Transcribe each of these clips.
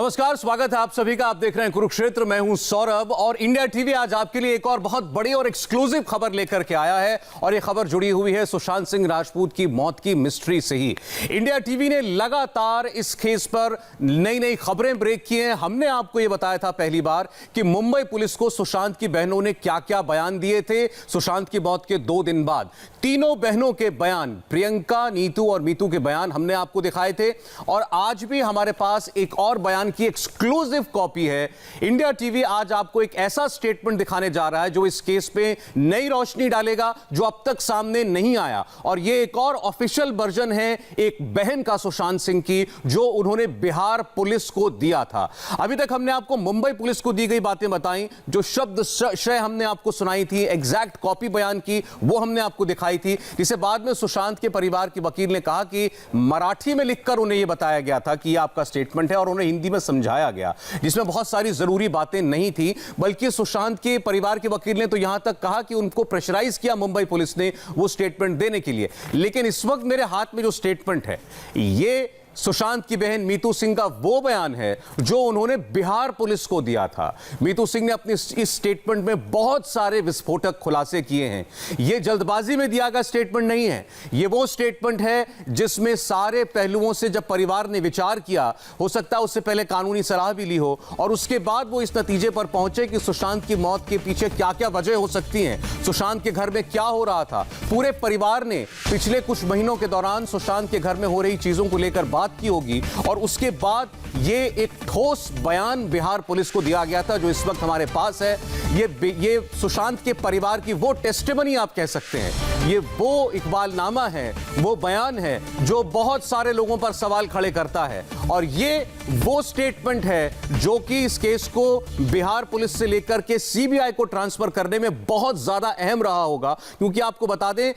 नमस्कार, स्वागत है आप सभी का। आप देख रहे हैं कुरुक्षेत्र। मैं हूं सौरभ और इंडिया टीवी आज आपके लिए एक और बहुत बड़ी और एक्सक्लूसिव खबर लेकर के आया है और यह खबर जुड़ी हुई है सुशांत सिंह राजपूत की मौत की मिस्ट्री से ही। इंडिया टीवी ने लगातार इस केस पर नई नई खबरें ब्रेक की हैं। हमने आपको यह बताया था पहली बार कि मुंबई पुलिस को सुशांत की बहनों ने क्या क्या बयान दिए थे सुशांत की मौत के 2 दिन बाद। तीनों बहनों के बयान, प्रियंका, नीतू और मीतू के बयान हमने आपको दिखाए थे और आज भी हमारे पास एक और बयान की एक्सक्लूसिव कॉपी है। इंडिया टीवी आज आपको एक ऐसा स्टेटमेंट दिखाने जा रहा है जो इस केस पे नई रोशनी डालेगा, जो अब तक सामने नहीं आया। और यह एक और ऑफिशियल वर्जन है एक बहन का सुशांत सिंह की, जो उन्होंने बिहार पुलिस को दिया था। अभी तक हमने आपको मुंबई पुलिस को दी गई बातें बताई, जो शब्द शय हमने आपको सुनाई थी, एग्जैक्ट कॉपी बयान की वो हमने आपको दिखाई थी, जिसे बाद में सुशांत के परिवार के वकील ने कहा कि मराठी में लिखकर उन्हें यह बताया गया था कि यह आपका स्टेटमेंट है और उन्हें हिंदी में समझाया गया, जिसमें बहुत सारी जरूरी बातें नहीं थी। बल्कि सुशांत के परिवार के वकील ने तो यहां तक कहा कि उनको प्रेशराइज किया मुंबई पुलिस ने वो स्टेटमेंट देने के लिए। लेकिन इस वक्त मेरे हाथ में जो स्टेटमेंट है, ये सुशांत की बहन मीतू सिंह का वो बयान है जो उन्होंने बिहार पुलिस को दिया था। मीतू सिंह ने अपनी इस स्टेटमेंट में बहुत सारे विस्फोटक खुलासे किए हैं। यह जल्दबाजी में दिया गया स्टेटमेंट नहीं है, यह वो स्टेटमेंट है जिसमें सारे पहलुओं से जब परिवार ने विचार किया, हो सकता है उससे पहले कानूनी सलाह भी ली हो और उसके बाद वो इस नतीजे पर पहुंचे कि सुशांत की मौत के पीछे क्या क्या वजह हो सकती हैं, सुशांत के घर में क्या हो रहा था। पूरे परिवार ने पिछले कुछ महीनों के दौरान सुशांत के घर में हो रही चीजों को लेकर बात की होगी और उसके बाद ये एक ठोस बयान बिहार पुलिस को दिया गया था जो इस वक्त हमारे पास है। ये सुशांत के परिवार की वो टेस्टिमनी आप कह सकते हैं, ये वो इकबालनामा है, वो बयान है जो बहुत सारे लोगों पर सवाल खड़े करता है। और ये वो स्टेटमेंट है जो कि इस केस को बिहार पुलिस से लेकर के सीबीआई को ट्रांसफर करने में बहुत ज्यादा अहम रहा होगा। क्योंकि आपको बता दें,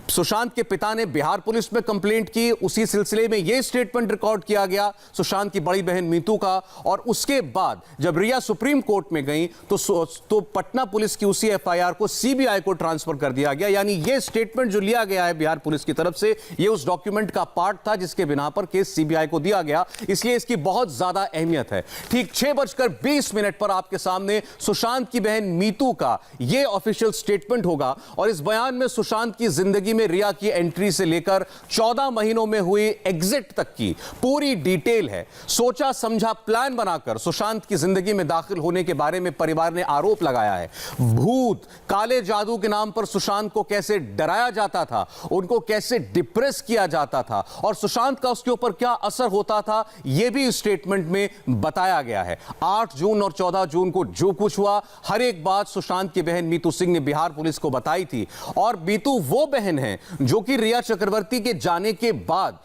सुशांत के पिता ने बिहार पुलिस में कंप्लेंट की, उसी सिलसिले में यह स्टेटमेंट रिकॉर्ड किया गया सुशांत की बड़ी बहन मीतू का। और उसके बाद जब रिया सुप्रीम कोर्ट में गई तो पटना पुलिस की उसी एफआईआर को सीबीआई को ट्रांसफर कर दिया गया। यानी यह स्टेटमेंट जो लिया गया है बिहार पुलिस की तरफ से, यह उस डॉक्यूमेंट का पार्ट था जिसके बिना पर केस सीबीआई को दिया गया। इसलिए इसकी बहुत ज्यादा अहमियत है। ठीक 6:20 पर आपके सामने सुशांत की बहन मीतू का यह ऑफिशियल स्टेटमेंट होगा और इस बयान में सुशांत की जिंदगी में रिया की एंट्री से लेकर 14 महीनों में हुई एग्जिट तक की पूरी डिटेल है। सोचा समझा प्लान बनाकर सुशांत की जिंदगी में दाखिल होने के बारे में परिवार ने आरोप लगाया है। भूत, काले जादू के नाम पर सुशांत को कैसे डराया जाता था, उनको कैसे डिप्रेस किया जाता था और सुशांत का उसके ऊपर क्या असर होता था, यह भी स्टेटमेंट में बताया गया है। 8 जून और 14 जून को जो कुछ हुआ, हर एक बात सुशांत की बहन मीतू सिंह ने बिहार पुलिस को बताई थी। और मीतू वो बहन है जो कि रिया चक्रवर्ती के जाने के बाद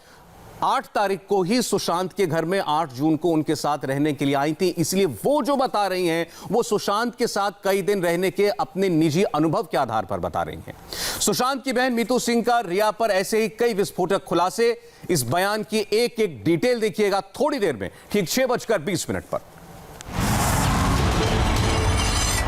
8 तारीख को ही सुशांत के घर में 8 जून को उनके साथ रहने के लिए आई थी। इसलिए वो जो बता रही हैं वो सुशांत के साथ कई दिन रहने के अपने निजी अनुभव के आधार पर बता रही हैं। सुशांत की बहन मीतू सिंह का रिया पर ऐसे ही कई विस्फोटक खुलासे, इस बयान की एक एक डिटेल देखिएगा थोड़ी देर में, ठीक 6:20 पर।